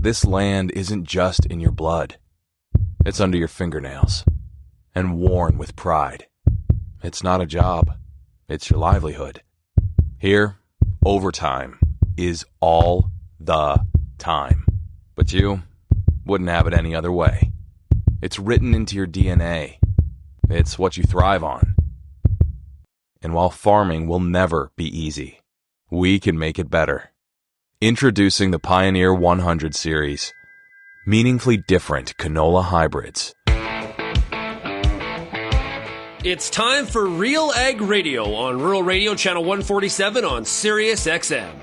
This land isn't just in your blood. It's under your fingernails and worn with pride. It's not a job. It's your livelihood. Here, overtime is all the time. But you wouldn't have it any other way. It's written into your DNA. It's what you thrive on. And while farming will never be easy, we can make it better. Introducing the Pioneer 100 series. Meaningfully different canola hybrids. It's time for RealAg Radio on Rural Radio Channel 147 on Sirius XM.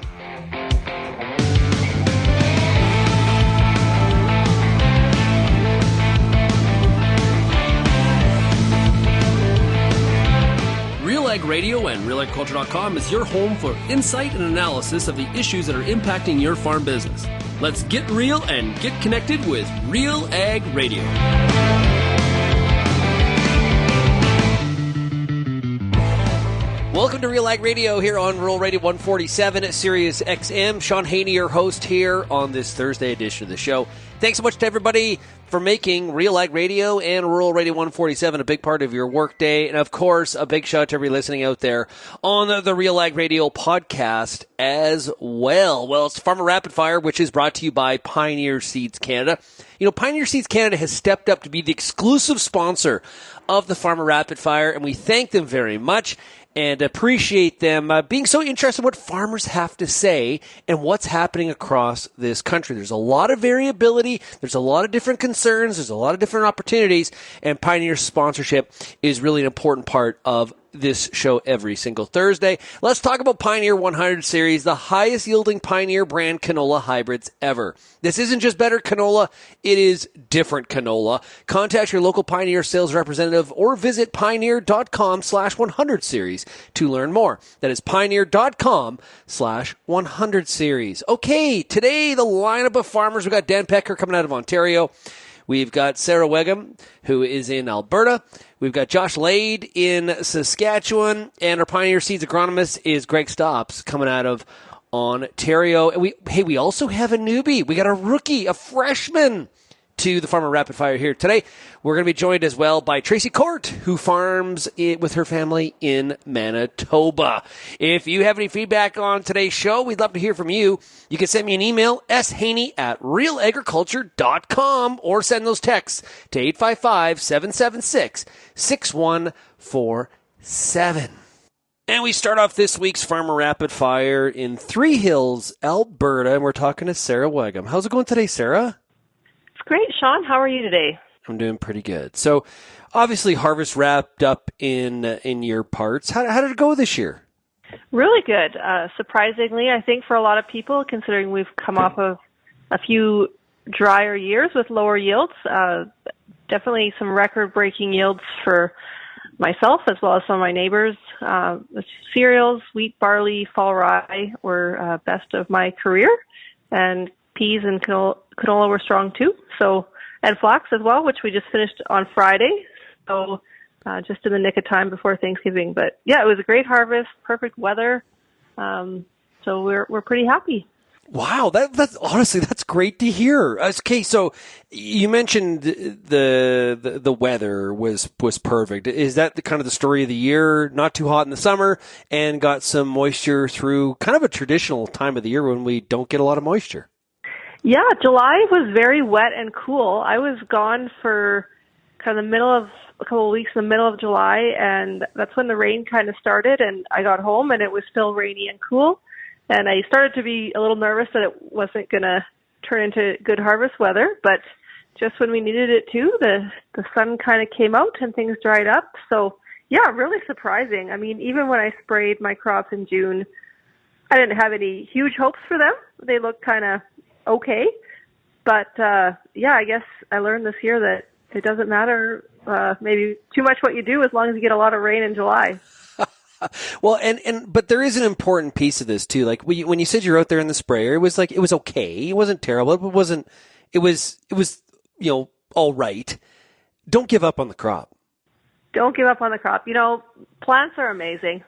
RealAg Radio and RealAgriculture.com is your home for insight and analysis of the issues that are impacting your farm business. Let's get real and get connected with RealAg Radio. Welcome to RealAg Radio here on Rural Radio 147 at Sirius XM. Shaun Haney, your host here on this Thursday edition of the show. Thanks so much to everybody for making RealAg Radio and Rural Radio 147 a big part of your workday. And, of course, a big shout out to everybody listening out there on the RealAg Radio podcast as well. Well, it's Farmer Rapid Fire, which is brought to you by Pioneer Seeds Canada. You know, Pioneer Seeds Canada has stepped up to be the exclusive sponsor of the Farmer Rapid Fire, and we thank them very much and appreciate them being so interested in what farmers have to say and what's happening across this country. There's a lot of variability. There's a lot of different concerns. There's a lot of different opportunities, and Pioneer sponsorship is really an important part of this show every single Thursday. Let's talk about Pioneer 100 series, the highest yielding Pioneer brand canola hybrids ever. This isn't just better canola, it is different canola. Contact your local Pioneer sales representative or visit pioneer.com/100 series to learn more. That is pioneer.com/100 series. Okay, today the lineup of farmers, we've got Dan Petker coming out of Ontario. We've got Sarah Weigum, who is in Alberta. We've got Josh Lade in Saskatchewan. And our Pioneer Seeds agronomist is Greg Stops coming out of Ontario. And we also have a newbie. We got a rookie, a freshman to the Farmer Rapid Fire here today. We're going to be joined as well by Tracy Court, who farms with her family in Manitoba. If you have any feedback on today's show, we'd love to hear from you. You can send me an email, shaney@realagriculture.com, or send those texts to 855-776-6147. And we start off this week's Farmer Rapid Fire in Three Hills, Alberta, and we're talking to Sarah Weigum. How's it going today, Sarah? Great, Shaun. How are you today? I'm doing pretty good. So, obviously, harvest wrapped up in your parts. How did it go this year? Really good. Surprisingly, I think for a lot of people, considering we've come off of a few drier years with lower yields, definitely some record-breaking yields for myself as well as some of my neighbors. The cereals, wheat, barley, fall rye were best of my career, and peas and canola were strong too. So, and flax as well, which we just finished on Friday. So, just in the nick of time before Thanksgiving. But yeah, it was a great harvest, perfect weather. So we're pretty happy. Wow, that's honestly, that's great to hear. Okay, so you mentioned the weather was perfect. Is that the kind of the story of the year? Not too hot in the summer and got some moisture through kind of a traditional time of the year when we don't get a lot of moisture. Yeah, July was very wet and cool. I was gone for kind of a couple of weeks in the middle of July, and that's when the rain kind of started, and I got home and it was still rainy and cool. And I started to be a little nervous that it wasn't going to turn into good harvest weather, but just when we needed it to, the sun kind of came out and things dried up. So yeah, really surprising. I mean, even when I sprayed my crops in June, I didn't have any huge hopes for them. They looked kind of okay. But yeah, I guess I learned this year that it doesn't matter maybe too much what you do as long as you get a lot of rain in July. Well, but there is an important piece of this too. Like when you said you're out there in the sprayer, it was okay. It wasn't terrible. It was all right. Don't give up on the crop. Don't give up on the crop. You know, plants are amazing.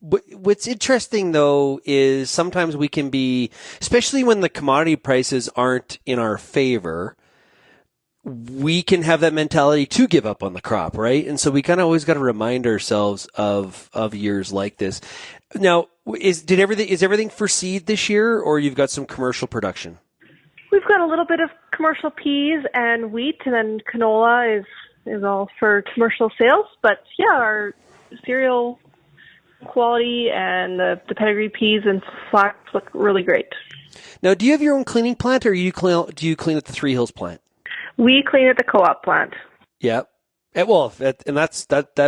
What's interesting, though, is sometimes we can be, especially when the commodity prices aren't in our favor, we can have that mentality to give up on the crop, right? And so we kind of always got to remind ourselves of years like this. Now, is everything for seed this year, or you've got some commercial production? We've got a little bit of commercial peas and wheat, and then canola is all for commercial sales. But yeah, our cereal quality and the pedigree peas and flax look really great. Now, do you have your own cleaning plant, or do you clean at the Three Hills plant? We clean at the co-op plant. Yeah. That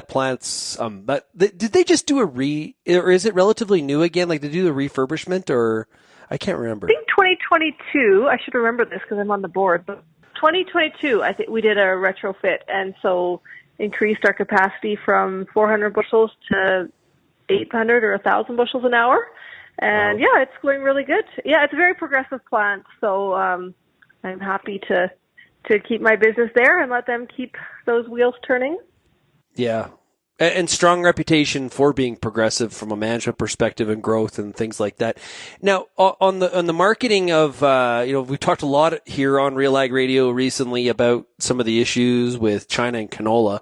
plant's, did they just do or is it relatively new again? Like, did they do a refurbishment, or I can't remember. I think 2022, I should remember this because I'm on the board, but 2022, I think we did a retrofit, and so increased our capacity from 400 bushels to 800 or 1,000 bushels an hour. And wow. yeah, it's going really good. Yeah, it's a very progressive plant, so I'm happy to keep my business there and let them keep those wheels turning. Yeah. And strong reputation for being progressive from a management perspective and growth and things like that. Now, on the marketing of, we've talked a lot here on RealAg Radio recently about some of the issues with China and canola.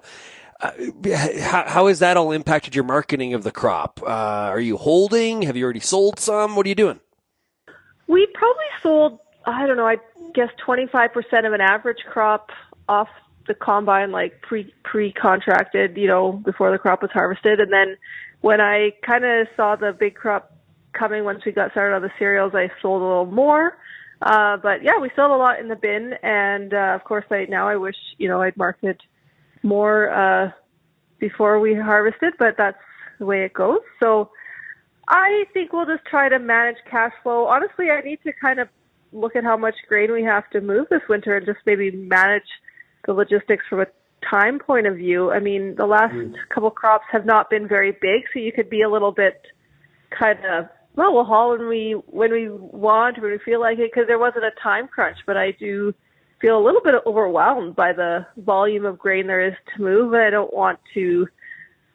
How has that all impacted your marketing of the crop? Are you holding? Have you already sold some? What are you doing? We probably sold, I don't know, I guess 25% of an average crop off the combine, like pre-contracted, before the crop was harvested. And then when I kind of saw the big crop coming once we got started on the cereals, I sold a little more. But yeah, we sold a lot in the bin. And of course, I wish, I'd marketed more before we harvested, but that's the way it goes. So I think we'll just try to manage cash flow. Honestly, I need to kind of look at how much grain we have to move this winter and just maybe manage the logistics from a time point of view. I mean, the last couple crops have not been very big, so you could be a little bit kind of, we'll haul when we want, when we feel like it, because there wasn't a time crunch. But I do feel a little bit overwhelmed by the volume of grain there is to move, and I don't want to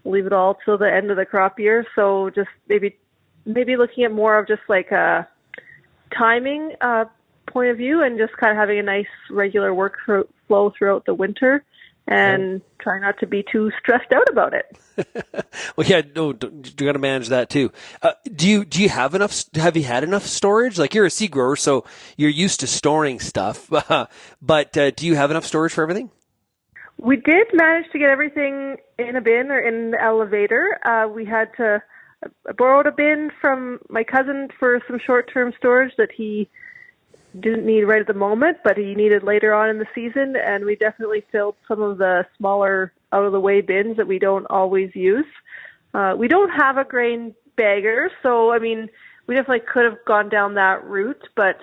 leave it all till the end of the crop year. So just maybe looking at more of just like a timing point of view, and just kind of having a nice regular work flow throughout the winter, and try not to be too stressed out about it. Well, yeah, no, you got to manage that too. Do you have enough? Have you had enough storage? Like, you're a seed grower, so you're used to storing stuff. But do you have enough storage for everything? We did manage to get everything in a bin or in the elevator. We had to borrowed a bin from my cousin for some short-term storage that he didn't need right at the moment, but he needed later on in the season, and we definitely filled some of the smaller out-of-the-way bins that we don't always use. We don't have a grain bagger, so, I mean, we definitely could have gone down that route, but,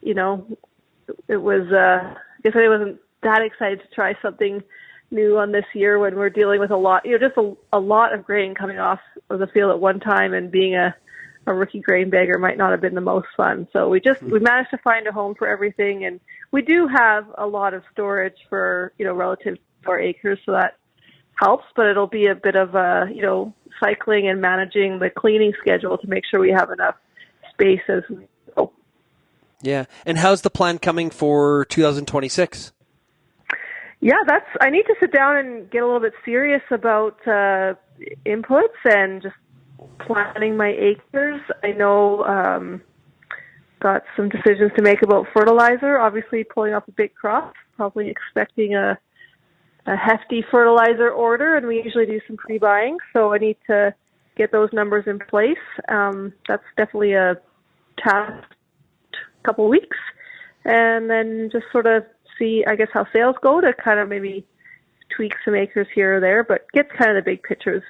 it was, I guess I wasn't that excited to try something new on this year when we're dealing with a lot, just a lot of grain coming off of the field at one time, and being a rookie grain bagger might not have been the most fun. So we managed to find a home for everything, and we do have a lot of storage for, relative to our acres, so that helps, but it'll be a bit of cycling and managing the cleaning schedule to make sure we have enough space as we go. Yeah. And how's the plan coming for 2026? Yeah, I need to sit down and get a little bit serious about inputs and just planning my acres. I know got some decisions to make about fertilizer. Obviously, pulling off a big crop, probably expecting a hefty fertilizer order, and we usually do some pre-buying, so I need to get those numbers in place. That's definitely a task, couple weeks, and then just sort of see, I guess, how sales go, to kind of maybe tweak some acres here or there, but get kind of the big pictures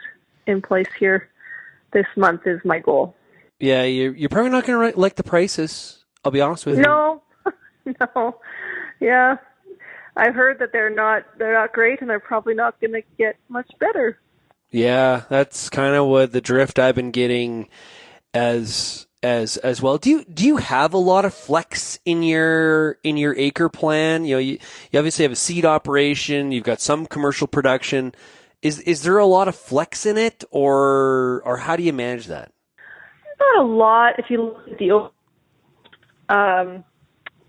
in place here this month is my goal. Yeah, you're probably not going to like the prices, I'll be honest with you. No. Yeah. I've heard that they're not great, and they're probably not going to get much better. Yeah, that's kind of what the drift I've been getting as well. Do you have a lot of flex in your acre plan? You obviously have a seed operation, you've got some commercial production. Is there a lot of flex in it, or how do you manage that? Not a lot. If you look at the,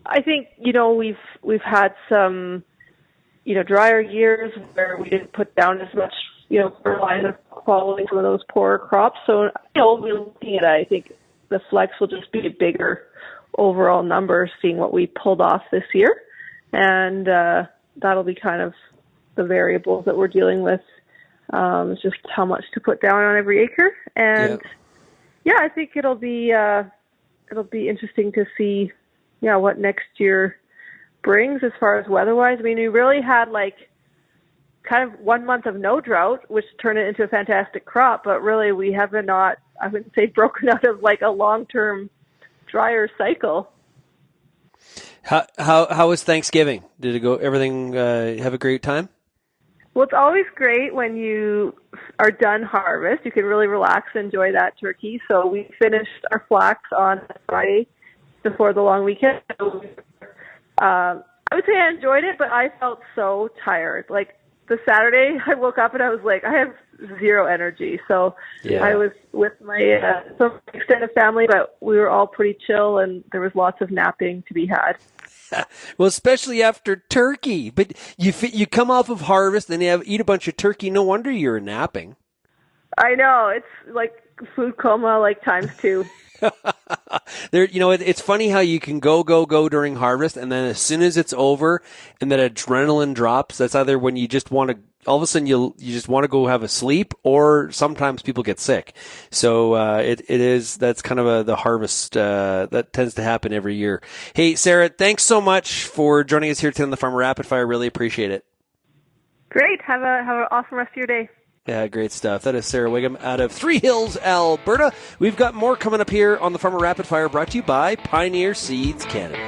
I think we've had some drier years where we didn't put down as much fertilizer following some of those poorer crops. So we're looking at it, I think the flex will just be a bigger overall number, seeing what we pulled off this year, and that'll be kind of the variables that we're dealing with. It's just how much to put down on every acre, and I think it'll be interesting to see what next year brings as far as weather-wise. I mean, we really had kind of 1 month of no drought, which turned it into a fantastic crop, but really we have not, I wouldn't say broken out of a long-term drier cycle. How was Thanksgiving? Did it go, everything, have a great time? Well, it's always great when you are done harvest. You can really relax and enjoy that turkey. So we finished our flax on Friday before the long weekend. I would say I enjoyed it, but I felt so tired. The Saturday, I woke up and I was like, I have zero energy. So I was with my some extended family, but we were all pretty chill, and there was lots of napping to be had. Well, especially after turkey. But you come off of harvest, and eat a bunch of turkey. No wonder you're napping. I know. It's like food coma, times 2. It's funny how you can go during harvest, and then as soon as it's over and that adrenaline drops, that's either when you just want to, all of a sudden you just want to go have a sleep, or sometimes people get sick. So that's kind of the harvest that tends to happen every year. Hey, Sarah, thanks so much for joining us here today on the Farmer Rapid Fire. Really appreciate it. Great. Have an awesome rest of your day. Yeah, great stuff. That is Sarah Weigum out of Three Hills, Alberta. We've got more coming up here on the Farmer Rapid Fire, brought to you by Pioneer Seeds Canada.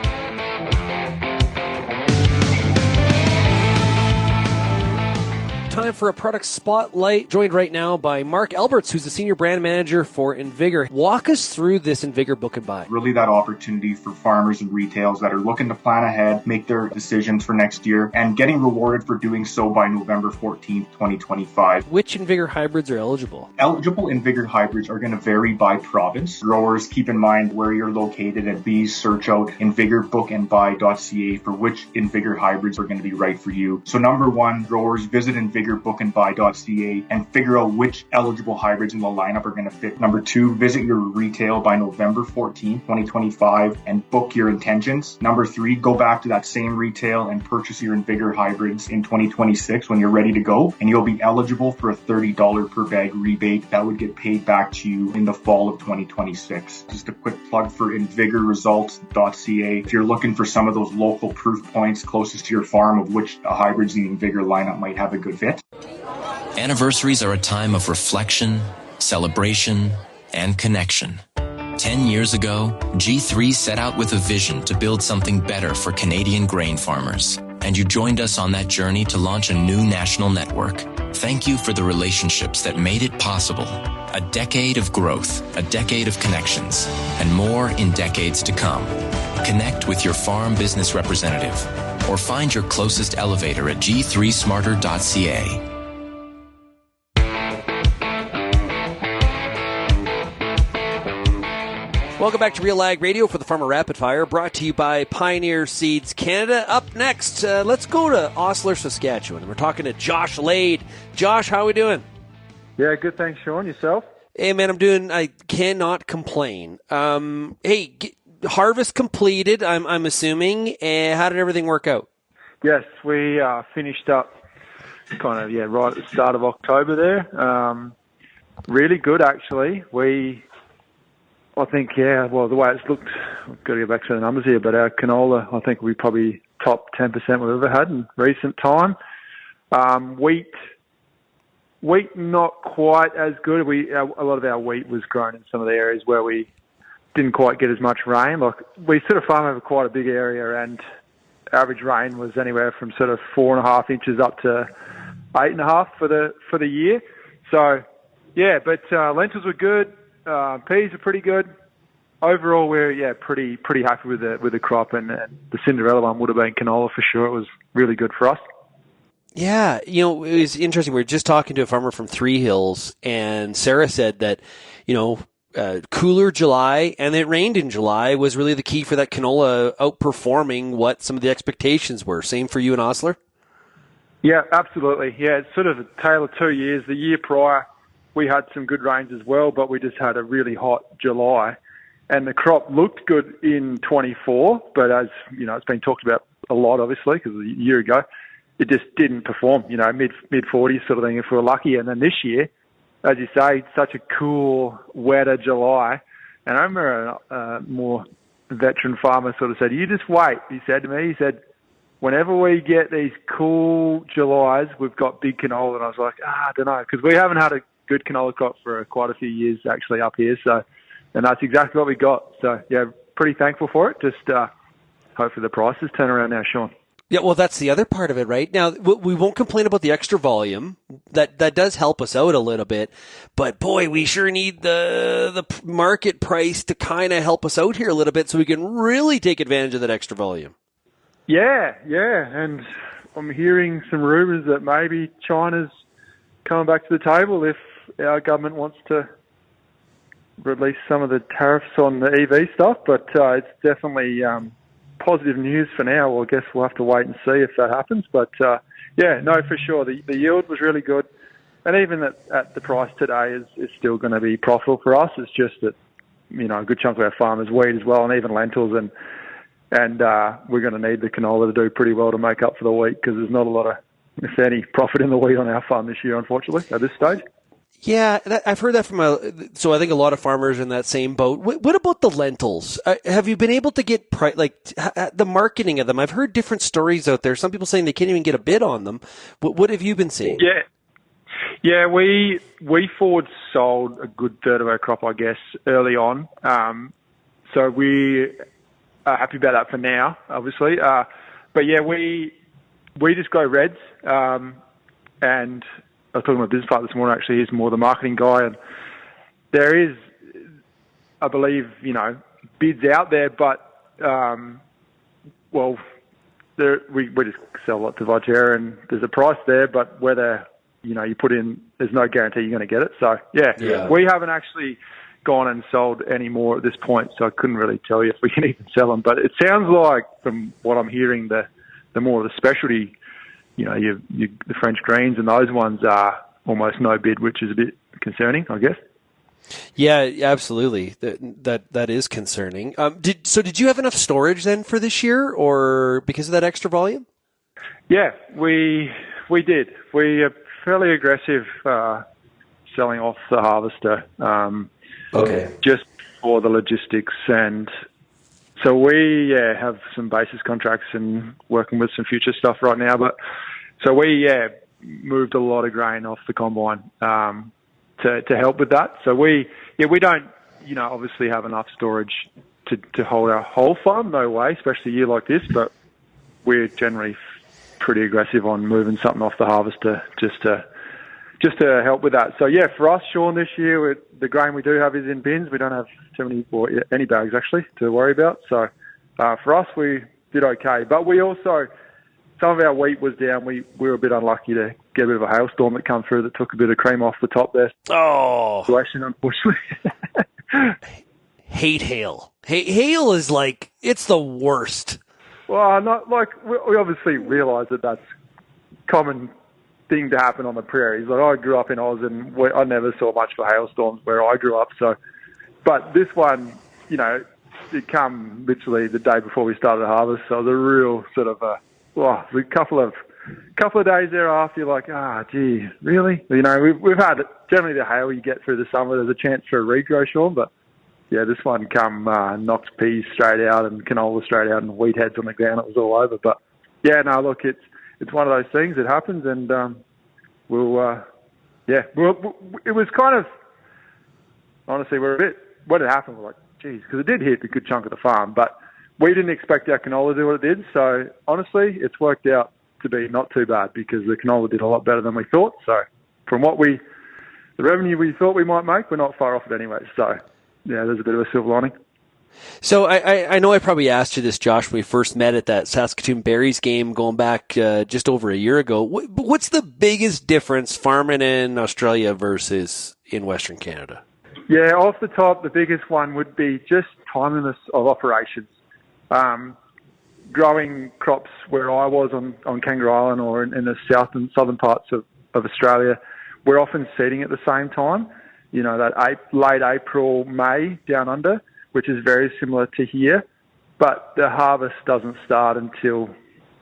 Time for a product spotlight, joined right now by Mark Alberts, who's the Senior Brand Manager for Invigor. Walk us through this Invigor Book and Buy. Really that opportunity for farmers and retailers that are looking to plan ahead, make their decisions for next year, and getting rewarded for doing so by November 14th, 2025. Which Invigor hybrids are eligible? Eligible Invigor hybrids are going to vary by province. Growers, keep in mind where you're located, and please search out invigorbookandbuy.ca for which Invigor hybrids are going to be right for you. So number one, growers, visit invigorbookandbuy.ca and figure out which eligible hybrids in the lineup are going to fit. Number two, visit your retail by November 14th, 2025 and book your intentions. Number three, go back to that same retail and purchase your Invigor hybrids in 2026 when you're ready to go, and you'll be eligible for a $30 per bag rebate that would get paid back to you in the fall of 2026. Just a quick plug for invigorresults.ca. If you're looking for some of those local proof points closest to your farm of which hybrids in the Invigor lineup might have a good fit. Anniversaries are a time of reflection, celebration, and connection. 10 years ago, G3 set out with a vision to build something better for Canadian grain farmers. And you joined us on that journey to launch a new national network. Thank you for the relationships that made it possible. A decade of growth, a decade of connections, and more in decades to come. Connect with your farm business representative or find your closest elevator at g3smarter.ca. Welcome back to RealAg Radio for the Farmer Rapid Fire, brought to you by Pioneer Seeds Canada. Up next, let's go to Osler, Saskatchewan. We're talking to Josh Lade. Josh, how are we doing? Yeah, good. Thanks, Shaun. Yourself? Hey, man, I cannot complain. Harvest completed, I'm assuming. How did everything work out? Yes, we finished up right at the start of October there. Really good, actually. I think, the way it's looked, I've got to go back to the numbers here, but our canola, I think we probably top 10% we've ever had in recent time. Wheat not quite as good. A lot of our wheat was grown in some of the areas where we didn't quite get as much rain. We sort of farm over quite a big area, and average rain was anywhere from sort of 4.5 inches up to 8.5 for the year. So, yeah, but lentils were good. Peas are pretty good. Overall, we're pretty happy with the crop, and the Cinderella one would have been canola for sure. It was really good for us. Yeah, it was interesting. We were just talking to a farmer from Three Hills, and Sarah said that, cooler July and it rained in July was really the key for that canola outperforming what some of the expectations were. Same for you and Osler? Yeah, absolutely. Yeah, it's sort of a tale of 2 years. The year prior, we had some good rains as well, but we just had a really hot July. And the crop looked good in 24, but as, it's been talked about a lot, obviously, because a year ago, it just didn't perform, mid-40s sort of thing if we were lucky. And then this year, as you say, such a cool, wetter July. And I remember a more veteran farmer sort of said, you just wait, he said to me. He said, whenever we get these cool Julys, we've got big canola. And I was like, I don't know, because we haven't had a good canola crop for quite a few years actually up here. So, and that's exactly what we got. So, yeah, pretty thankful for it. Just hopefully the prices turn around now, Shaun. Yeah, well, that's the other part of it, right? Now, we won't complain about the extra volume. That does help us out a little bit. But, boy, we sure need the market price to kind of help us out here a little bit so we can really take advantage of that extra volume. Yeah. And I'm hearing some rumours that maybe China's coming back to the table if our government wants to release some of the tariffs on the EV stuff. But it's definitely positive news for now. Well, I guess we'll have to wait and see if that happens. But, for sure. The yield was really good. And even at the price today is still going to be profitable for us. It's just that, a good chunk of our farmers wheat as well, and even lentils. And we're going to need the canola to do pretty well to make up for the wheat because there's not a lot of, if any, profit in the wheat on our farm this year, unfortunately, at this stage. Yeah, I've heard that so I think a lot of farmers are in that same boat. What about the lentils? Have you been able to get the marketing of them? I've heard different stories out there. Some people saying they can't even get a bid on them. What have you been seeing? Yeah, we forward sold a good third of our crop, I guess, early on. So we are happy about that for now, obviously. But yeah, we just grow reds, and I was talking to my business partner this morning, actually. He's more the marketing guy. And there is, I believe, bids out there, but, we just sell a lot to Viterra and there's a price there, but whether, you put in, there's no guarantee you're going to get it. So, yeah, we haven't actually gone and sold any more at this point, so I couldn't really tell you if we can even sell them. But it sounds like, from what I'm hearing, the more of the specialty, the French greens and those ones are almost no bid, which is a bit concerning, I guess. Yeah, absolutely. That is concerning. Did you have enough storage then for this year, or because of that extra volume? Yeah, we did. We are fairly aggressive selling off the harvester. Just for the logistics, and so we have some basis contracts and working with some future stuff right now. But so we moved a lot of grain off the combine to help with that. So we don't obviously have enough storage to hold our whole farm. No way, especially a year like this. But we're generally pretty aggressive on moving something off the harvester just to help with that. So yeah, for us, Shaun, this year the grain we do have is in bins. We don't have any bags actually to worry about. So for us, we did okay. But we also, some of our wheat was down. We were a bit unlucky to get a bit of a hailstorm that come through that took a bit of cream off the top there. Oh, situation, unfortunately. Hate hail. Hail is it's the worst. Well, not we obviously realise that that's common thing to happen on the prairies. Like, I grew up in Oz, and I never saw much for hailstorms where I grew up. So, but this one, it come literally the day before we started harvest. So it was a real sort of a couple of days thereafter. You're like, gee, really? We've had generally the hail you get through the summer. There's a chance for a regrow, Shaun, but yeah, this one knocked peas straight out and canola straight out and wheat heads on the ground. It was all over. But yeah, no, look, it's one of those things. It happens, and it was kind of, honestly, when it happened, we're like, geez, because it did hit a good chunk of the farm, but we didn't expect our canola to do what it did. So honestly, it's worked out to be not too bad because the canola did a lot better than we thought. So from the revenue we thought we might make, we're not far off it anyway. So yeah, there's a bit of a silver lining. So I know I probably asked you this, Josh, when we first met at that Saskatoon Berries game going back just over a year ago. What's the biggest difference farming in Australia versus in Western Canada? Yeah, off the top, the biggest one would be just timeliness of operations. Growing crops where I was on Kangaroo Island or in the south and southern parts of Australia, we're often seeding at the same time. You know, that late April, May down under, which is very similar to here. But the harvest doesn't start until,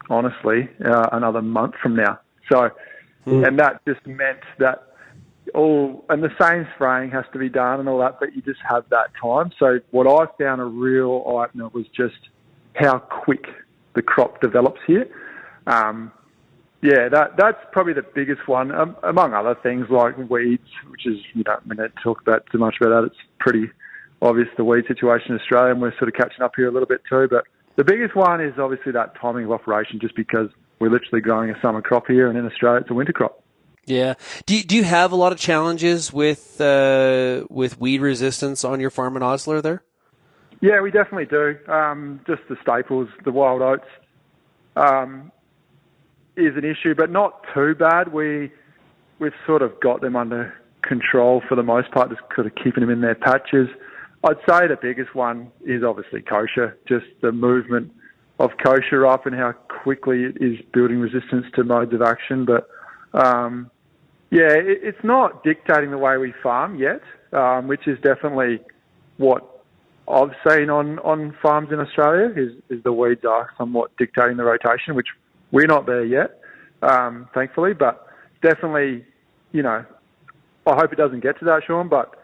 honestly, another month from now. So, and that just meant that and the same spraying has to be done and all that, but you just have that time. So what I found a real eye-opener was just how quick the crop develops here. That's probably the biggest one, among other things like weeds, which is, you don't need to talk about too much about that. It's pretty obvious, the weed situation in Australia, and we're sort of catching up here a little bit too. But the biggest one is obviously that timing of operation, just because we're literally growing a summer crop here, and in Australia it's a winter crop. Yeah. Do you have a lot of challenges with weed resistance on your farm in Osler there? Yeah, we definitely do. Just the staples, the wild oats, is an issue, but not too bad. We've sort of got them under control for the most part, just sort of keeping them in their patches. I'd say the biggest one is obviously kosher, just the movement of kosher up and how quickly it is building resistance to modes of action. But it's not dictating the way we farm yet, which is definitely what I've seen on farms in Australia is the weeds are somewhat dictating the rotation, which we're not there yet, thankfully. But definitely, you know, I hope it doesn't get to that, Shaun. But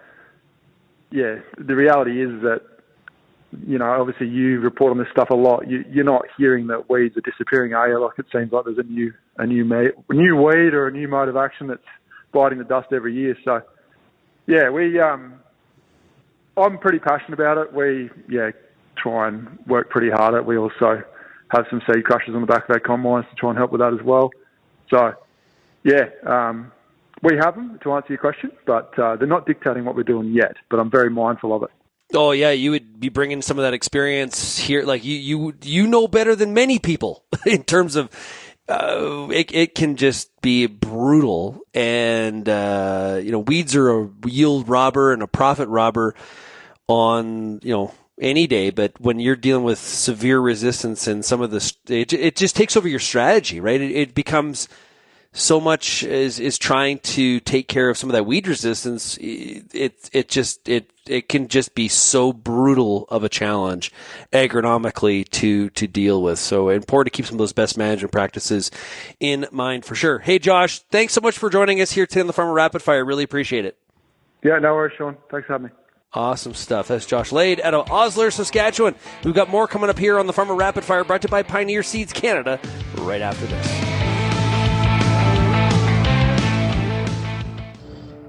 yeah, the reality is that, you know, obviously you report on this stuff a lot. You're not hearing that weeds are disappearing, are you? Like, it seems like there's a new weed or a new mode of action that's biting the dust every year. So, yeah, I'm pretty passionate about it. We try and work pretty hard at it. We also have some seed crushers on the back of our combines to try and help with that as well. So, we have them, to answer your question, but they're not dictating what we're doing yet. But I'm very mindful of it. Oh yeah, you would be bringing some of that experience here. Like you know better than many people in terms of it can just be brutal, and weeds are a yield robber and a profit robber on any day. But when you're dealing with severe resistance and some of this, it just takes over your strategy, right? It becomes so much is trying to take care of some of that weed resistance. It can just be so brutal of a challenge agronomically to deal with. So important to keep some of those best management practices in mind for sure. Hey Josh, thanks so much for joining us here today on the Farmer Rapid Fire. Really appreciate it. Yeah, no worries, Shaun. Thanks for having me. Awesome stuff. That's Josh Lade out of Osler, Saskatchewan. We've got more coming up here on the Farmer Rapid Fire, brought to you by Pioneer Seeds Canada, right after this.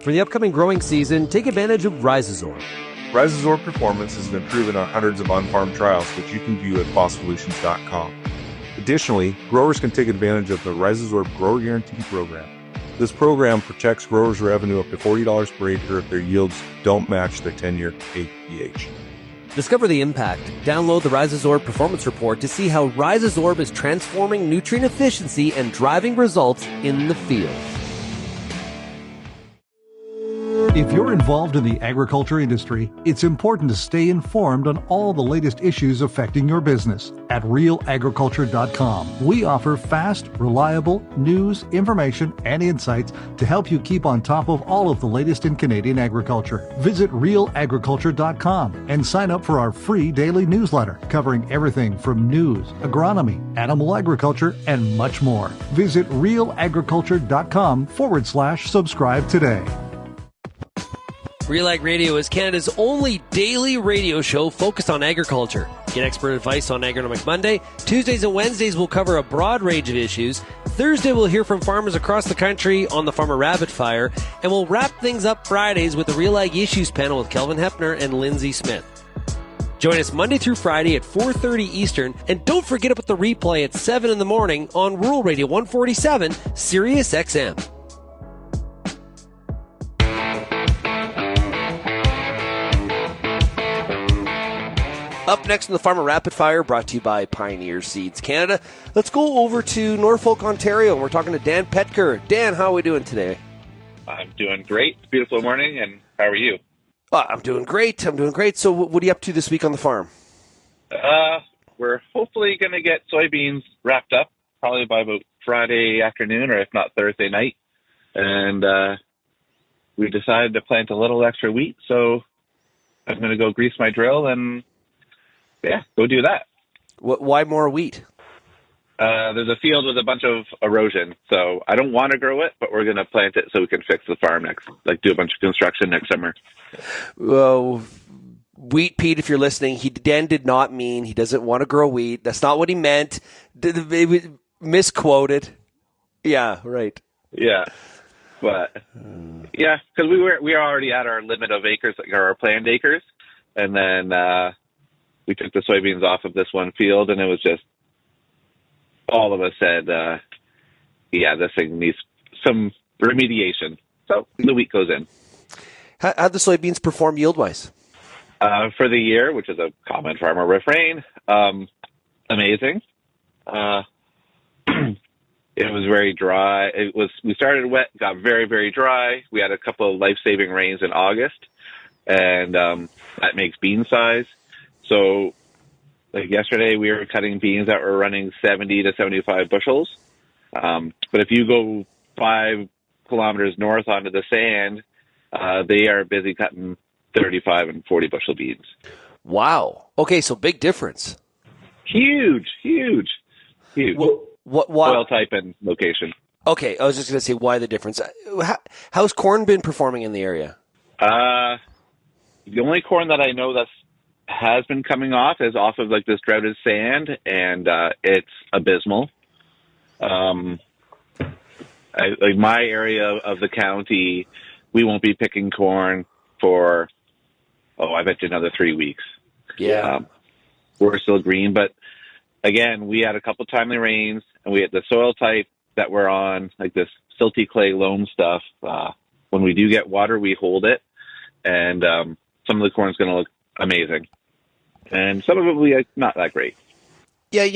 For the upcoming growing season, take advantage of Rhizazor. Rhizazor performance has been proven on hundreds of on-farm trials, which you can view at fosssolutions.com. Additionally, growers can take advantage of the Rhizazor Grower Guarantee Program. This program protects growers' revenue up to $40 per acre if their yields don't match their 10-year APH. Discover the impact. Download the Rhizazor Performance Report to see how Rhizazorb is transforming nutrient efficiency and driving results in the field. If you're involved in the agriculture industry, it's important to stay informed on all the latest issues affecting your business. At RealAgriculture.com, we offer fast, reliable news, information, and insights to help you keep on top of all of the latest in Canadian agriculture. Visit RealAgriculture.com and sign up for our free daily newsletter covering everything from news, agronomy, animal agriculture, and much more. Visit RealAgriculture.com/subscribe today. RealAg Radio is Canada's only daily radio show focused on agriculture. Get expert advice on Agronomic Monday. Tuesdays and Wednesdays will cover a broad range of issues. Thursday we'll hear from farmers across the country on the Farmer Rapid Fire. And we'll wrap things up Fridays with the RealAg Issues panel with Kelvin Hepner and Lindsay Smith. Join us Monday through Friday at 4:30 Eastern. And don't forget about the replay at 7 in the morning on Rural Radio 147, Sirius XM. Up next in the Farmer Rapid Fire, brought to you by Pioneer Seeds Canada. Let's go over to Norfolk, Ontario, and we're talking to Dan Petker. Dan, how are we doing today? I'm doing great. It's a beautiful morning, and how are you? I'm doing great. So what are you up to this week on the farm? We're hopefully going to get soybeans wrapped up probably by about Friday afternoon, or if not Thursday night. And we decided to plant a little extra wheat, so I'm going to go grease my drill and, go do that. Why more wheat? There's a field with a bunch of erosion, so I don't want to grow it, but we're going to plant it so we can fix the farm do a bunch of construction next summer. Well, Wheat Pete, if you're listening, Dan did not mean he doesn't want to grow wheat. That's not what he meant. Misquoted. Yeah, right. Yeah, but because we are already at our limit of acres, our planned acres, and then we took the soybeans off of this one field, and it was just all of us said, this thing needs some remediation. So the wheat goes in. How'd the soybeans perform yield-wise? For the year, which is a common farmer refrain, amazing. It was very dry. We started wet, got very, very dry. We had a couple of life-saving rains in August, and that makes bean size. So, like yesterday, we were cutting beans that were running 70 to 75 bushels. But if you go 5 kilometers north onto the sand, they are busy cutting 35 and 40 bushel beans. Wow. Okay, so big difference. Huge. What oil type and location. Okay, I was just going to say why the difference. How's corn been performing in the area? The only corn that I know that has been coming off is off of this droughted sand, and it's abysmal. My area of the county, we won't be picking corn for, I bet you another 3 weeks. Yeah. We're still green, but again, we had a couple timely rains, and we had the soil type that we're on, like this silty clay loam stuff. When we do get water, we hold it, and some of the corn's going to look amazing. And some of it will be not that great. Yeah,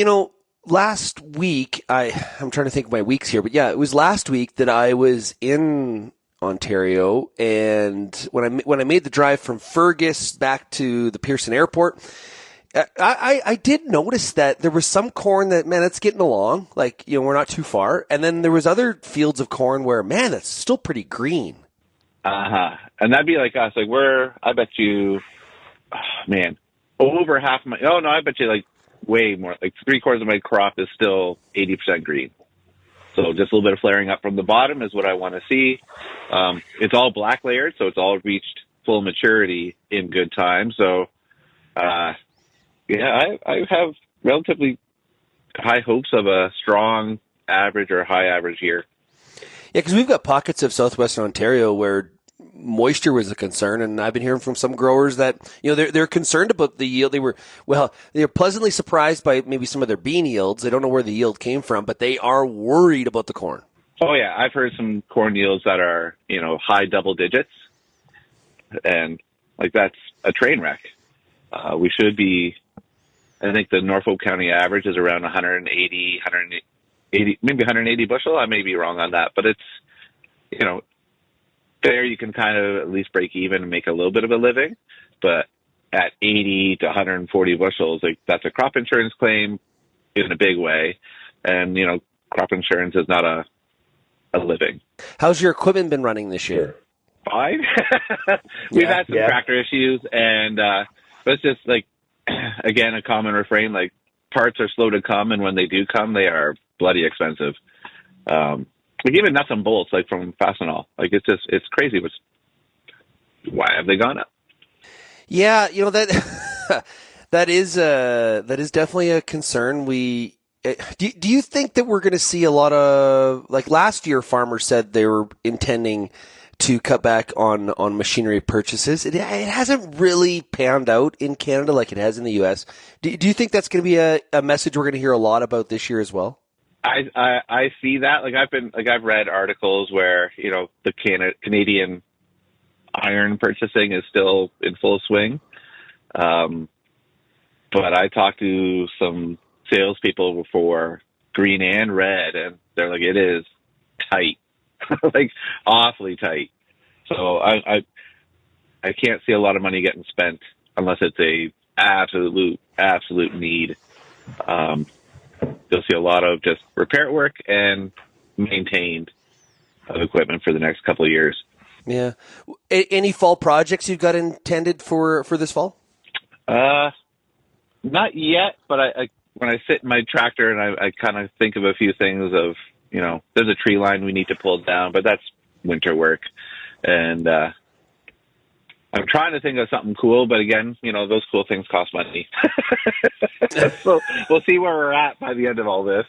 last week, I'm trying to think of my weeks here, but it was last week that I was in Ontario, and when I made the drive from Fergus back to the Pearson Airport, I did notice that there was some corn that, it's getting along, we're not too far, and then there was other fields of corn where, that's still pretty green. And that'd be like us, I bet you, over half my, I bet you way more, 3/4 of my crop is still 80% green. So just a little bit of flaring up from the bottom is what I want to see. It's all black layered, so it's all reached full maturity in good time. So, I have relatively high hopes of a strong average or high average year. Yeah, because we've got pockets of southwestern Ontario where moisture was a concern, and I've been hearing from some growers that they're concerned about the yield. They were pleasantly surprised by maybe some of their bean yields. They don't know where the yield came from, but they are worried about the corn. Oh yeah, I've heard some corn yields that are high double digits, and that's a train wreck. We should be. I think the Norfolk County average is around 180, maybe 180 bushel. I may be wrong on that, but it's there you can kind of at least break even and make a little bit of a living. But at 80 to 140 bushels, that's a crop insurance claim in a big way. And, crop insurance is not a living. How's your equipment been running this year? Fine. We've had some tractor issues, and but it's just again, a common refrain, parts are slow to come, and when they do come, they are bloody expensive. Even nuts and bolts, from Fastenal, it's crazy. Why have they gone up? Yeah, that is definitely a concern. Do you think that we're going to see a lot of, last year farmers said they were intending to cut back on machinery purchases? It hasn't really panned out in Canada like it has in the U.S. Do you think that's going to be a message we're going to hear a lot about this year as well? I see that. I've read articles where, the Canadian iron purchasing is still in full swing. But I talked to some salespeople for green and red, and they're like, it is tight, like awfully tight. So I can't see a lot of money getting spent unless it's a absolute need. You'll see a lot of just repair work and maintained of equipment for the next couple of years. Yeah. Any fall projects you've got intended for this fall? Not yet, but I when I sit in my tractor and I kind of think of a few things of, you know, there's a tree line we need to pull down, but that's winter work. And I'm trying to think of something cool, but again, you know, those cool things cost money. So we'll see where we're at by the end of all this,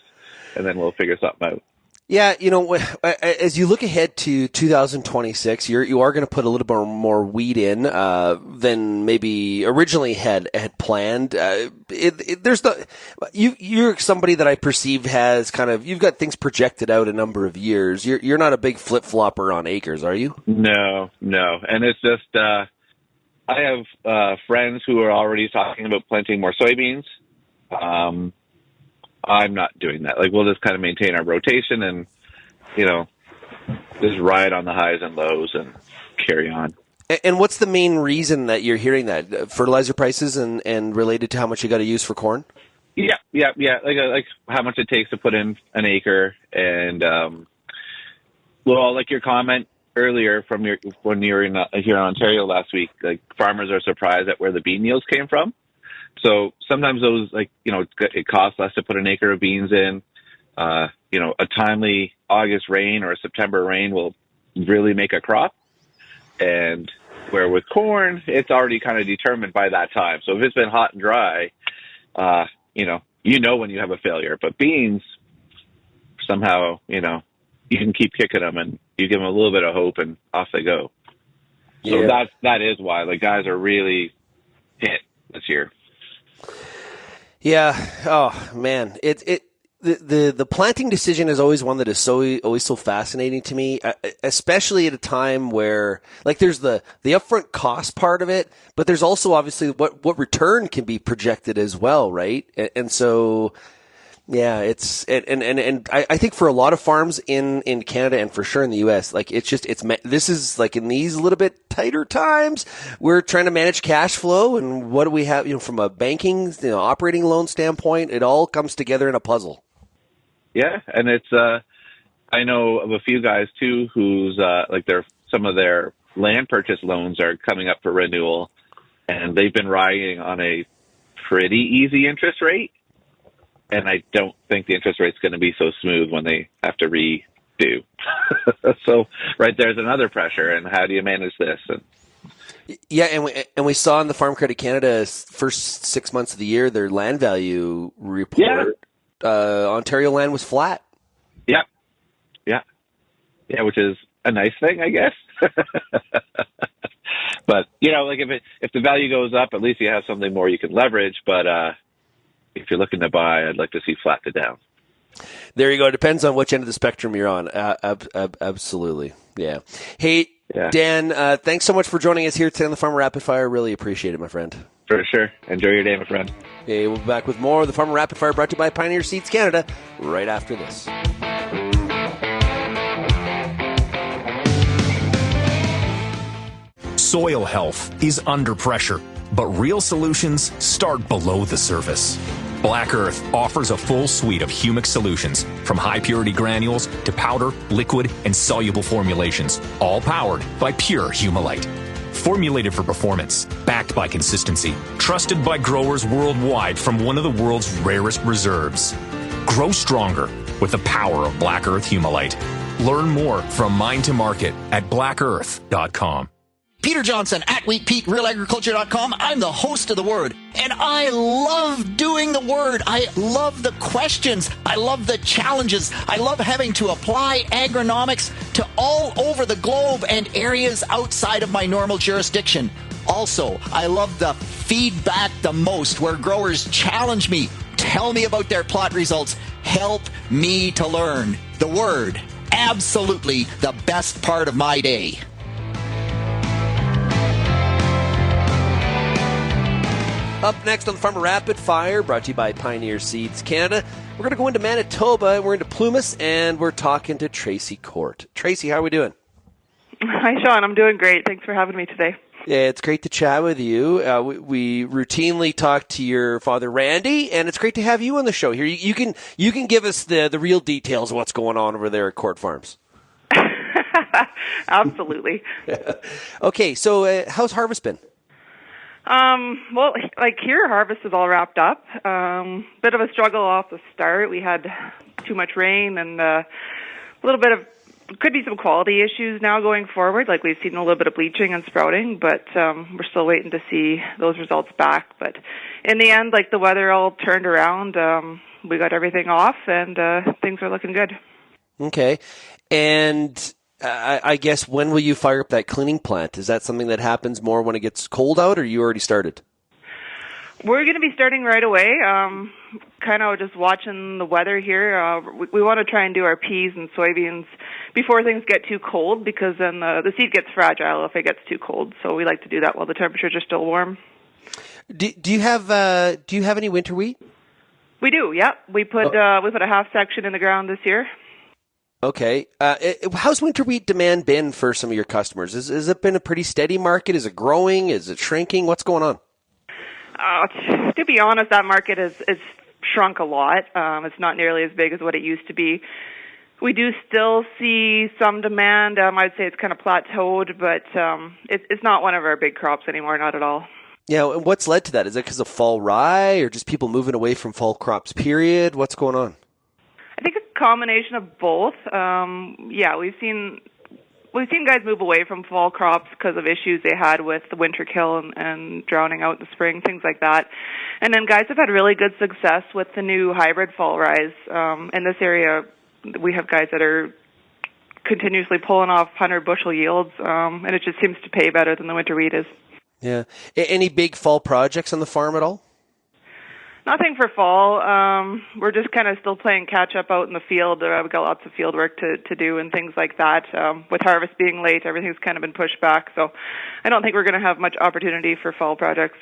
and then we'll figure something out. Yeah, you know, as you look ahead to 2026, you are going to put a little bit more wheat in than maybe originally had planned. You're somebody that I perceive has kind of, you've got things projected out a number of years. You're not a big flip flopper on acres, are you? No, and it's just I have friends who are already talking about planting more soybeans. I'm not doing that. Like, we'll just kind of maintain our rotation and, you know, just ride on the highs and lows and carry on. And what's the main reason that you're hearing that? Fertilizer prices and related to how much you got to use for corn? Yeah. Like how much it takes to put in an acre. And, well, like your comment earlier from when you were here in Ontario last week, like farmers are surprised at where the bean yields came from. So sometimes those, like, you know, it costs less to put an acre of beans in. You know, a timely August rain or a September rain will really make a crop. And where with corn, it's already kind of determined by that time. So if it's been hot and dry, you know when you have a failure. But beans, somehow, you know, you can keep kicking them and you give them a little bit of hope and off they go. So Yeah. that is why the guys are really hit this year. Yeah. Oh man, the planting decision is always one that is always so fascinating to me, especially at a time where, like, there's the upfront cost part of it, but there's also obviously what return can be projected as well, right? And so, yeah, it's and I think for a lot of farms in Canada and for sure in the US, like, this is like in these little bit tighter times, we're trying to manage cash flow, and what do we have, you know, from a banking, you know, operating loan standpoint, it all comes together in a puzzle. Yeah, and it's I know of a few guys too who's like some of their land purchase loans are coming up for renewal, and they've been riding on a pretty easy interest rate. And I don't think the interest rate's going to be so smooth when they have to redo. So right there's another pressure. And how do you manage this? Yeah, and we saw in the Farm Credit Canada's first 6 months of the year, their land value report, Ontario land was flat. Yeah, which is a nice thing, I guess. But, you know, like if the value goes up, at least you have something more you can leverage. But if you're looking to buy, I'd like to see flat to down. There you go. It depends on which end of the spectrum you're on. Absolutely. Yeah. Hey, Yeah. Dan, thanks so much for joining us here today on the Farmer Rapid Fire. Really appreciate it, my friend. For sure. Enjoy your day, my friend. Hey, we'll be back with more of the Farmer Rapid Fire brought to you by Pioneer Seeds Canada right after this. Soil health is under pressure, but real solutions start below the surface. Black Earth offers a full suite of humic solutions, from high-purity granules to powder, liquid, and soluble formulations, all powered by pure Humulite. Formulated for performance, backed by consistency, trusted by growers worldwide from one of the world's rarest reserves. Grow stronger with the power of Black Earth Humulite. Learn more from Mine to Market at blackearth.com. Peter Johnson at WheatPete, RealAgriculture.com. I'm the host of The Word, and I love doing The Word. I love the questions. I love the challenges. I love having to apply agronomics to all over the globe and areas outside of my normal jurisdiction. Also, I love the feedback the most, where growers challenge me, tell me about their plot results, help me to learn. The Word, absolutely the best part of my day. Up next on the Farmer Rapid Fire, brought to you by Pioneer Seeds Canada, we're going to go into Manitoba, we're into Plumas, and we're talking to Tracy Court. Tracy, how are we doing? Hi, Shaun. I'm doing great. Thanks for having me today. Yeah, it's great to chat with you. We routinely talk to your father, Randy, and it's great to have you on the show here. You can give us the real details of what's going on over there at Court Farms. Absolutely. Okay, so how's harvest been? Well, like here, harvest is all wrapped up. Bit of a struggle off the start. We had too much rain and a little bit of, could be some quality issues now going forward. Like we've seen a little bit of bleaching and sprouting, but we're still waiting to see those results back. But in the end, like the weather all turned around. We got everything off and things are looking good. Okay. And I guess when will you fire up that cleaning plant? Is that something that happens more when it gets cold out, or you already started? We're going to be starting right away. Kind of just watching the weather here. We want to try and do our peas and soybeans before things get too cold, because then the seed gets fragile if it gets too cold. So we like to do that while the temperatures are still warm. Do you have any winter wheat? We do. Yeah, we put a half section in the ground this year. Okay. How's winter wheat demand been for some of your customers? Has it been a pretty steady market? Is it growing? Is it shrinking? What's going on? To be honest, that market is shrunk a lot. It's not nearly as big as what it used to be. We do still see some demand. I'd say it's kind of plateaued, but it's not one of our big crops anymore, not at all. Yeah, and what's led to that? Is it because of fall rye, or just people moving away from fall crops, period? What's going on? I think a combination of both. We've seen guys move away from fall crops because of issues they had with the winter kill and drowning out in the spring, things like that. And then guys have had really good success with the new hybrid fall rye. In this area, we have guys that are continuously pulling off 100 bushel yields, and it just seems to pay better than the winter wheat is. Yeah. Any big fall projects on the farm at all? Nothing for fall. We're just kind of still playing catch up out in the field. We've got lots of field work to do and things like that. With harvest being late, everything's kind of been pushed back. So I don't think we're going to have much opportunity for fall projects.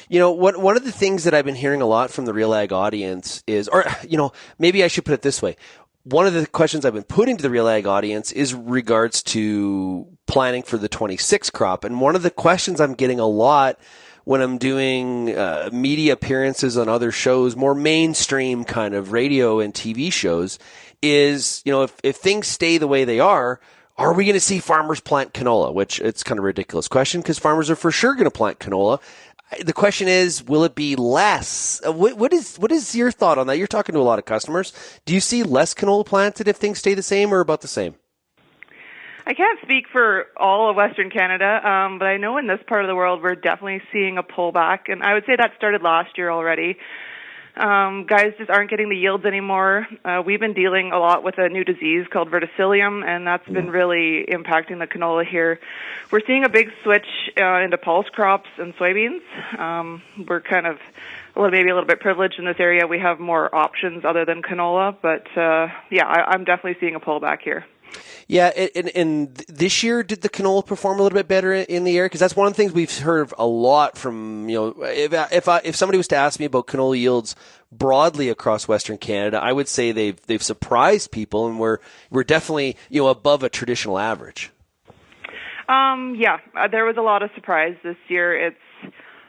You know, one of the things that I've been hearing a lot from the RealAg audience is, or, you know, maybe I should put it this way. One of the questions I've been putting to the RealAg audience is regards to planning for the 26 crop. And one of the questions I'm getting a lot when I'm doing media appearances on other shows, more mainstream kind of radio and TV shows, is, you know, if things stay the way they are we going to see farmers plant canola? Which it's kind of a ridiculous question, because farmers are for sure going to plant canola. The question is, will it be less? What is your thought on that? You're talking to a lot of customers. Do you see less canola planted if things stay the same, or about the same? I can't speak for all of Western Canada, but I know in this part of the world we're definitely seeing a pullback, and I would say that started last year already. Guys just aren't getting the yields anymore. We've been dealing a lot with a new disease called verticillium, and that's been really impacting the canola here. We're seeing a big switch into pulse crops and soybeans. We're kind of maybe a little bit privileged in this area. We have more options other than canola, but I'm definitely seeing a pullback here. Yeah, and this year, did the canola perform a little bit better in the area? Because that's one of the things we've heard a lot from, you know, if somebody was to ask me about canola yields broadly across Western Canada, I would say they've surprised people, and we're definitely, you know, above a traditional average. There was a lot of surprise this year.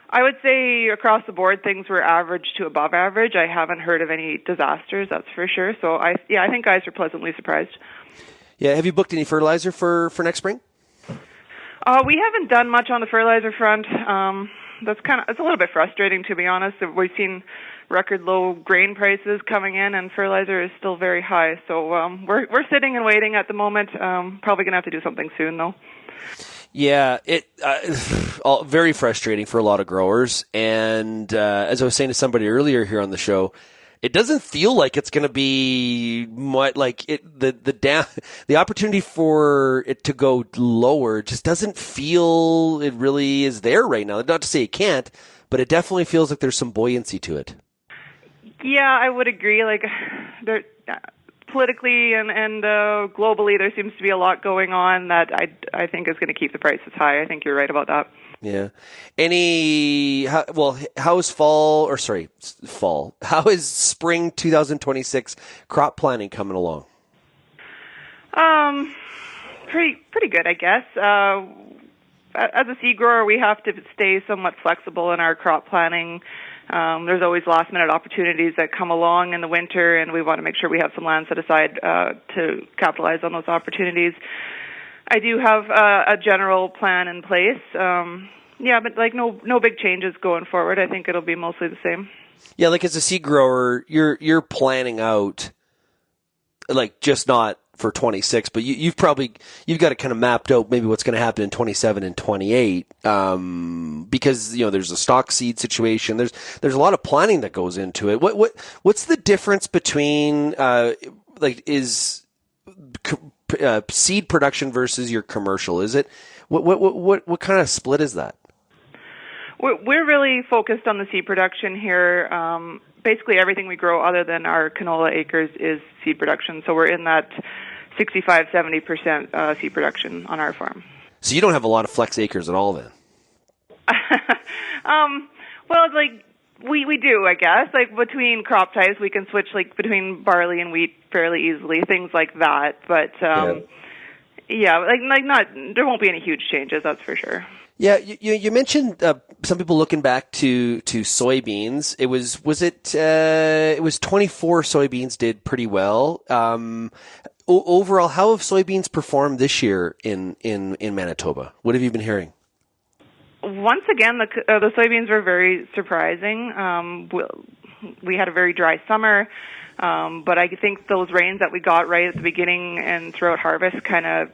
I would say across the board things were average to above average. I haven't heard of any disasters, that's for sure. So I think guys are pleasantly surprised. Yeah, have you booked any fertilizer for next spring? We haven't done much on the fertilizer front. It's a little bit frustrating, to be honest. We've seen record low grain prices coming in, and fertilizer is still very high. So we're sitting and waiting at the moment. Probably going to have to do something soon, though. Yeah, very frustrating for a lot of growers. And as I was saying to somebody earlier here on the show, it doesn't feel like it's going to be the opportunity for it to go lower just doesn't feel it really is there right now. Not to say it can't, but it definitely feels like there's some buoyancy to it. Yeah, I would agree. Like, politically and globally, there seems to be a lot going on that I think is going to keep the prices high. I think you're right about that. Yeah. How is fall? How is spring 2026 crop planning coming along? Pretty good, I guess. As a seed grower, we have to stay somewhat flexible in our crop planning. There's always last-minute opportunities that come along in the winter, and we want to make sure we have some land set aside to capitalize on those opportunities. I do have a general plan in place. But like no big changes going forward. I think it'll be mostly the same. Yeah, like as a seed grower, you're planning out, like just not for 26, but you've got it kind of mapped out maybe what's going to happen in 27 and 28, because there's a stock seed situation. There's a lot of planning that goes into it. What's the difference between seed production versus your commercial? Is it what kind of split is that? We're really focused on the seed production here. Basically, everything we grow other than our canola acres is seed production. So we're in that 65-70% seed production on our farm. So you don't have a lot of flex acres at all, then? We do, I guess. Like between crop types, we can switch between barley and wheat fairly easily, things like that. But there won't be any huge changes, that's for sure. Yeah, you mentioned some people looking back to soybeans. It was 24 soybeans did pretty well. Overall, how have soybeans performed this year in Manitoba? What have you been hearing? Once again, the soybeans were very surprising. We had a very dry summer, but I think those rains that we got right at the beginning and throughout harvest kind of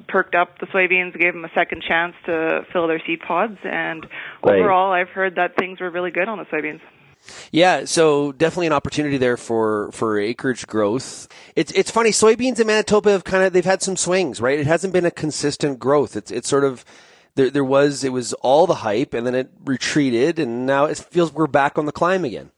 perked up the soybeans, gave them a second chance to fill their seed pods, and overall, I've heard that things were really good on the soybeans. Yeah, so definitely an opportunity there for acreage growth. It's funny, soybeans in Manitoba they've had some swings, right? It hasn't been a consistent growth. It's sort of it was all the hype, and then it retreated, and now it feels we're back on the climb again.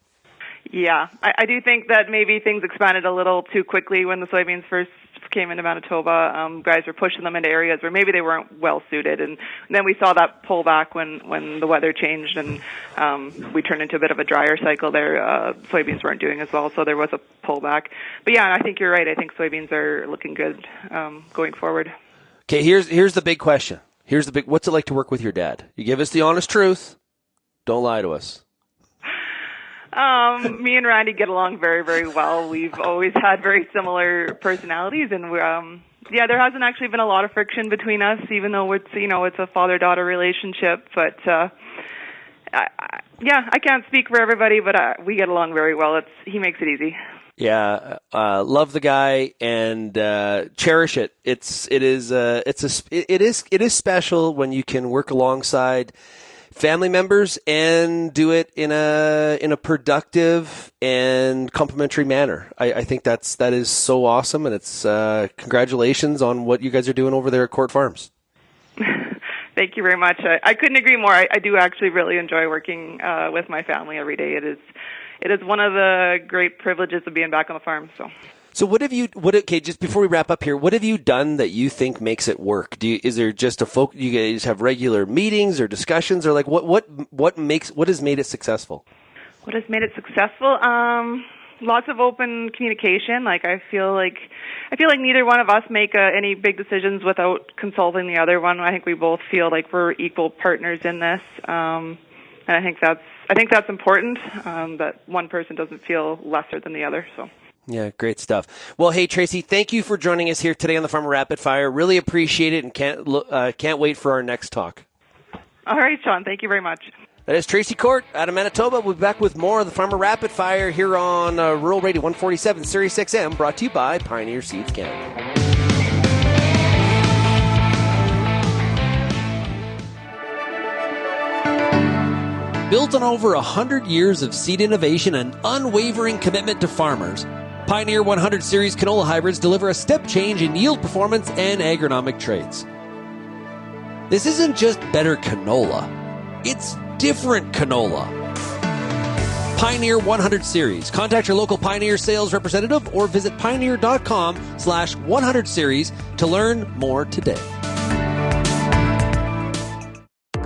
Yeah, I do think that maybe things expanded a little too quickly when the soybeans first came into Manitoba. Guys were pushing them into areas where maybe they weren't well suited, and then we saw that pull back when the weather changed and we turned into a bit of a drier cycle there. Soybeans weren't doing as well, so there was a pullback. But yeah, I think you're right. I think soybeans are looking good going forward. Okay, here's the big question. What's it like to work with your dad? You give us the honest truth. Don't lie to us. Me and Randy get along very, very well. We've always had very similar personalities, and there hasn't actually been a lot of friction between us, even though it's a father-daughter relationship. But I can't speak for everybody, but we get along very well. He makes it easy. Yeah, love the guy and cherish it. It is special when you can work alongside family members and do it in a productive and complimentary manner. I think that is so awesome, and it's congratulations on what you guys are doing over there at Court Farms. Thank you very much. I couldn't agree more. I do actually really enjoy working with my family every day. It is one of the great privileges of being back on the farm. So just before we wrap up here, what have you done that you think makes it work? Is there just you guys have regular meetings or discussions, or what has made it successful? What has made it successful? Lots of open communication. I feel like neither one of us make any big decisions without consulting the other one. I think we both feel like we're equal partners in this. And I think that's important, that one person doesn't feel lesser than the other. So. Yeah, great stuff. Well, hey, Tracy, thank you for joining us here today on the Farmer Rapid Fire. Really appreciate it, and can't wait for our next talk. All right, Shaun. Thank you very much. That is Tracy Court out of Manitoba. We'll be back with more of the Farmer Rapid Fire here on Rural Radio 147, Sirius XM, brought to you by Pioneer Seeds Canada. Built on over 100 years of seed innovation and unwavering commitment to farmers, Pioneer 100 Series canola hybrids deliver a step change in yield performance and agronomic traits. This isn't just better canola, it's different canola. Pioneer 100 Series. Contact your local Pioneer sales representative or visit pioneer.com/100 Series to learn more today.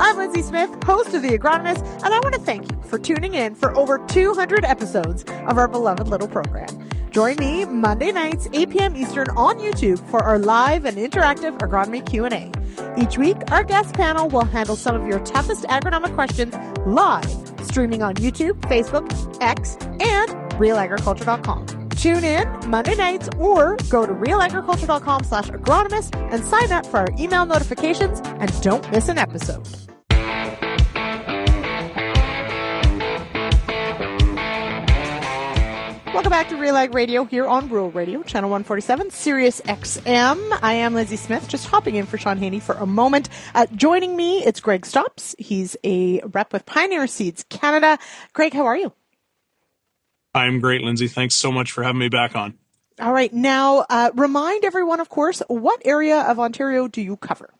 I'm Lindsay Smith, host of The Agronomist, and I want to thank you for tuning in for over 200 episodes of our beloved little program. Join me Monday nights, 8 p.m. Eastern on YouTube for our live and interactive agronomy Q&A. Each week, our guest panel will handle some of your toughest agronomic questions live, streaming on YouTube, Facebook, X, and RealAgriculture.com. Tune in Monday nights or go to RealAgriculture.com/agronomist and sign up for our email notifications and don't miss an episode. Welcome back to RealAg Radio here on Rural Radio, Channel 147, Sirius XM. I am Lindsay Smith, just hopping in for Shaun Haney for a moment. Joining me, it's Greg Stopps. He's a rep with Pioneer Seeds Canada. Greg, how are you? I'm great, Lindsay. Thanks so much for having me back on. All right. Now, remind everyone, of course, what area of Ontario do you cover?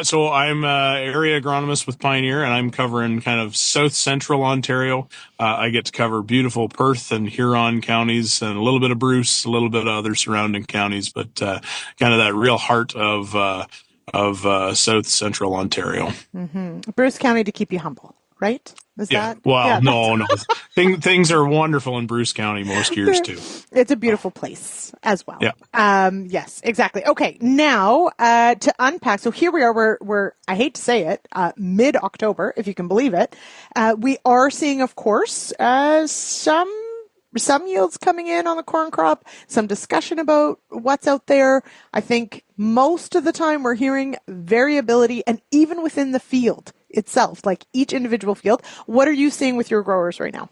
So I'm area agronomist with Pioneer, and I'm covering kind of south central Ontario. I get to cover beautiful Perth and Huron counties and a little bit of Bruce, a little bit of other surrounding counties, but kind of that real heart of south central Ontario. Mm-hmm. Bruce County to keep you humble, right? No. Things are wonderful in Bruce County most years too. It's a beautiful place as well. Yeah. Yes, exactly. Okay, now to unpack. So here we are. We're I hate to say it, mid-October, if you can believe it. We are seeing, of course, some yields coming in on the corn crop. Some discussion about what's out there. I think most of the time we're hearing variability, and even within the field itself, like each individual field. What are you seeing with your growers right now?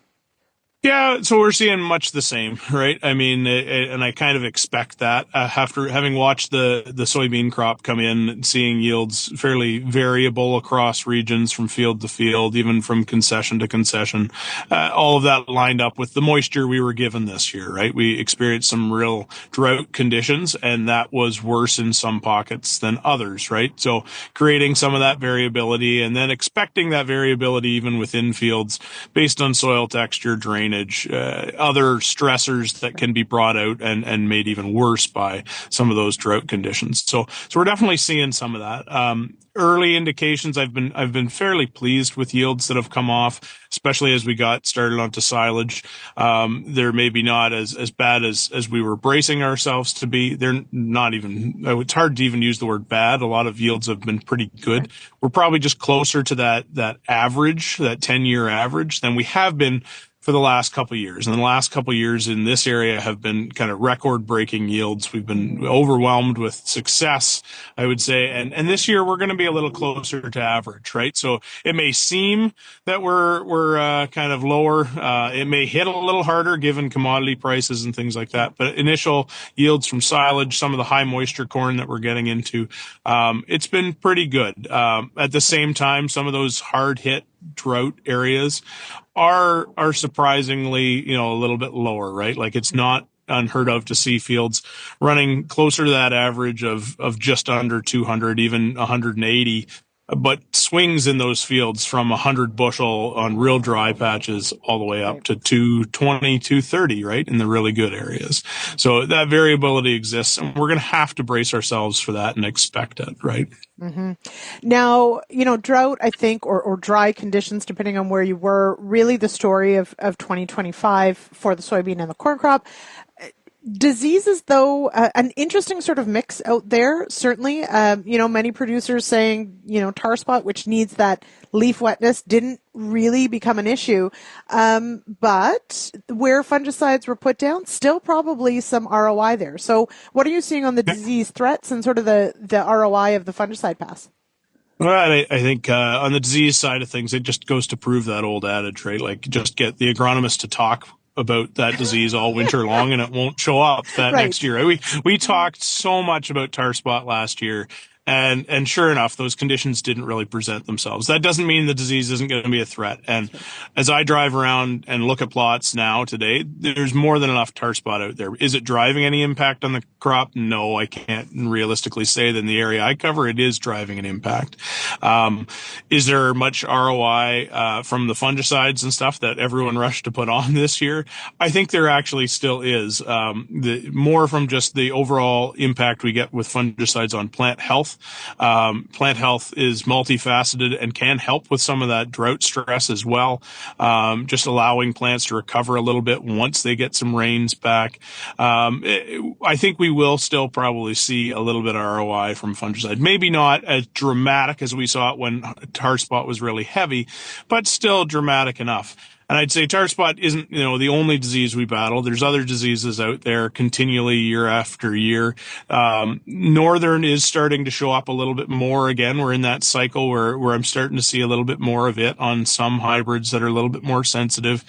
Yeah, so we're seeing much the same, right? I mean, and I kind of expect that after having watched the soybean crop come in, seeing yields fairly variable across regions from field to field, even from concession to concession. All of that lined up with the moisture we were given this year, right? We experienced some real drought conditions, and that was worse in some pockets than others, right? So creating some of that variability, and then expecting that variability even within fields based on soil texture, drainage, other stressors that can be brought out and made even worse by some of those drought conditions. So we're definitely seeing some of that. Early indications, I've been fairly pleased with yields that have come off, especially as we got started onto silage. They're maybe not as bad as we were bracing ourselves to be. They're not even, it's hard to even use the word bad. A lot of yields have been pretty good. We're probably just closer to that average, that 10-year average, than we have been for the last couple of years. And the last couple of years in this area have been kind of record-breaking yields. We've been overwhelmed with success, I would say. And this year we're going to be a little closer to average, right? So it may seem that we're kind of lower. It may hit a little harder given commodity prices and things like that. But initial yields from silage, some of the high moisture corn that we're getting into, it's been pretty good. At the same time, some of those hard-hit drought areas are surprisingly, a little bit lower, right? Like it's not unheard of to see fields running closer to that average of just under 200, even 180, but swings in those fields from 100 bushel on real dry patches all the way up to 220, 230, right? In the really good areas. So that variability exists, and we're going to have to brace ourselves for that and expect it, right? Mm-hmm. Now, drought, I think, or dry conditions, depending on where you were, really the story of 2025 for the soybean and the corn crop. Diseases, though, an interesting sort of mix out there, certainly. Many producers saying, tar spot, which needs that leaf wetness, didn't really become an issue. But where fungicides were put down, still probably some ROI there. So what are you seeing on the disease threats and sort of the ROI of the fungicide pass? Well, I think on the disease side of things, it just goes to prove that old adage, right? Like just get the agronomist to talk about that disease all winter long, and it won't show up that next year. We talked so much about tar spot last year. And sure enough, those conditions didn't really present themselves. That doesn't mean the disease isn't going to be a threat. And as I drive around and look at plots now today, there's more than enough tar spot out there. Is it driving any impact on the crop? No, I can't realistically say that in the area I cover, it is driving an impact. Is there much ROI from the fungicides and stuff that everyone rushed to put on this year? I think there actually still is. More from just the overall impact we get with fungicides on plant health. Plant health is multifaceted and can help with some of that drought stress as well. Just allowing plants to recover a little bit once they get some rains back. I think we will still probably see a little bit of ROI from fungicide. Maybe not as dramatic as we saw it when tar spot was really heavy, but still dramatic enough. And I'd say tar spot isn't, the only disease we battle. There's other diseases out there continually year after year. Northern is starting to show up a little bit more again. We're in that cycle where I'm starting to see a little bit more of it on some hybrids that are a little bit more sensitive.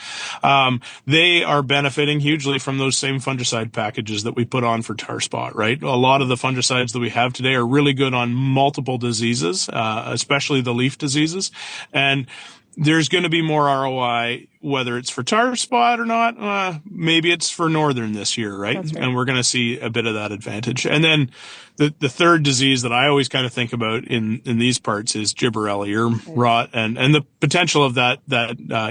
They are benefiting hugely from those same fungicide packages that we put on for tar spot, right? A lot of the fungicides that we have today are really good on multiple diseases, especially the leaf diseases. And there's going to be more ROI, whether it's for tar spot or not. Maybe it's for northern this year, right? And we're going to see a bit of that advantage. And then the third disease that I always kind of think about in these parts is gibberella ear rot and the potential of that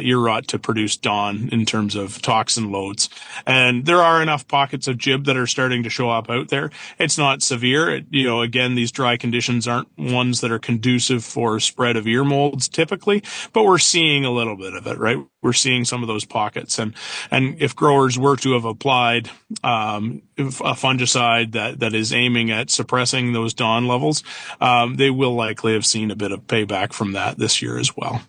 ear rot to produce dawn in terms of toxin loads. And there are enough pockets of gib that are starting to show up out there. It's not severe. Again, these dry conditions aren't ones that are conducive for spread of ear molds typically, but we're seeing a little bit of it, right? We're seeing some of those pockets. And if growers were to have applied a fungicide that is aiming at suppressing those dawn levels, they will likely have seen a bit of payback from that this year as well.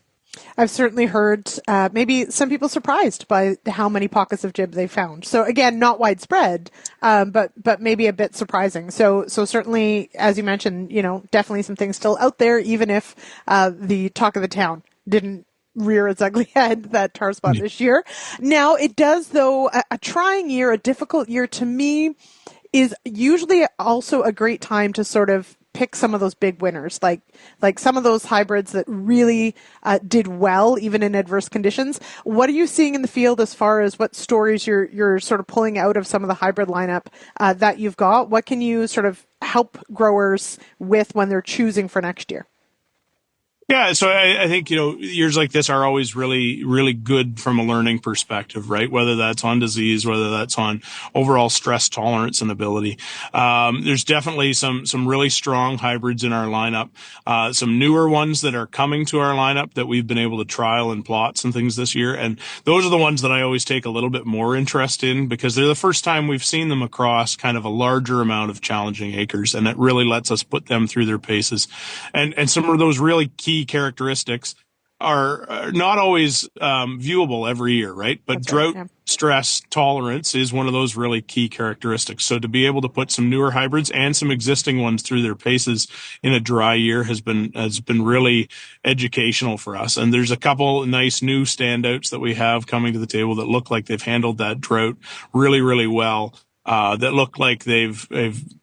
I've certainly heard maybe some people surprised by how many pockets of gib they found. So again, not widespread, but maybe a bit surprising. So certainly, as you mentioned, definitely some things still out there, even if the talk of the town didn't rear its ugly head, that tar spot this year. Now it does, though, a trying year, a difficult year to me is usually also a great time to sort of pick some of those big winners, like some of those hybrids that really did well even in adverse conditions. What are you seeing in the field as far as what stories you're sort of pulling out of some of the hybrid lineup that you've got? What can you sort of help growers with when they're choosing for next year? Yeah, so I think, years like this are always really, really good from a learning perspective, right? Whether that's on disease, whether that's on overall stress tolerance and ability. There's definitely some really strong hybrids in our lineup. Some newer ones that are coming to our lineup that we've been able to trial in plots and things this year. And those are the ones that I always take a little bit more interest in because they're the first time we've seen them across kind of a larger amount of challenging acres. And it really lets us put them through their paces. And some of those really key characteristics are not always viewable every year, right? But drought stress tolerance is one of those really key characteristics. So to be able to put some newer hybrids and some existing ones through their paces in a dry year has been really educational for us. And there's a couple nice new standouts that we have coming to the table that look like they've handled that drought really, really well. That look like they've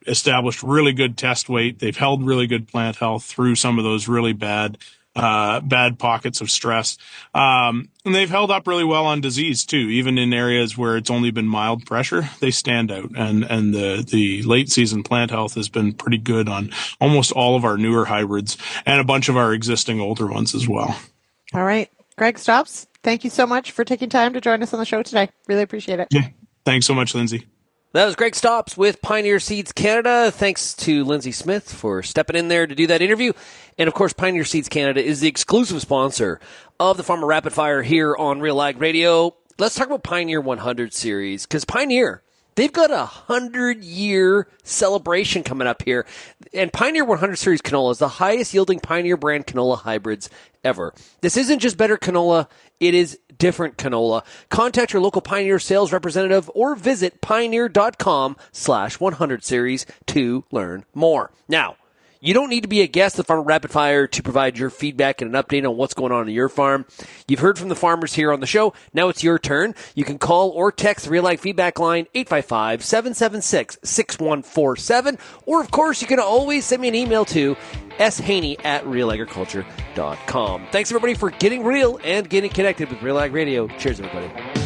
established really good test weight. They've held really good plant health through some of those really bad pockets of stress. And they've held up really well on disease too, even in areas where it's only been mild pressure, they stand out. And the late season plant health has been pretty good on almost all of our newer hybrids and a bunch of our existing older ones as well. All right. Greg Stops, thank you so much for taking time to join us on the show today. Really appreciate it. Yeah. Thanks so much, Lindsay. That was Greg Stops with Pioneer Seeds Canada. Thanks to Lindsay Smith for stepping in there to do that interview. And, of course, Pioneer Seeds Canada is the exclusive sponsor of the Farmer Rapid Fire here on RealAg Radio. Let's talk about Pioneer 100 series, because Pioneer, they've got a 100-year celebration coming up here. And Pioneer 100 series canola is the highest-yielding Pioneer brand canola hybrids ever. This isn't just better canola, it is different canola. Contact your local Pioneer sales representative or visit pioneer.com/100 series to learn more. Now, You don't need to be a guest of Farmer Rapid Fire to provide your feedback and an update on what's going on your farm. You've heard from the farmers here on the show. Now it's your turn. You can call or text the Real Ag Feedback line 855-776-6147. Or, of course, you can always send me an email to shaney@realagriculture.com. Thanks, everybody, for getting real and getting connected with Real Ag Radio. Cheers, everybody.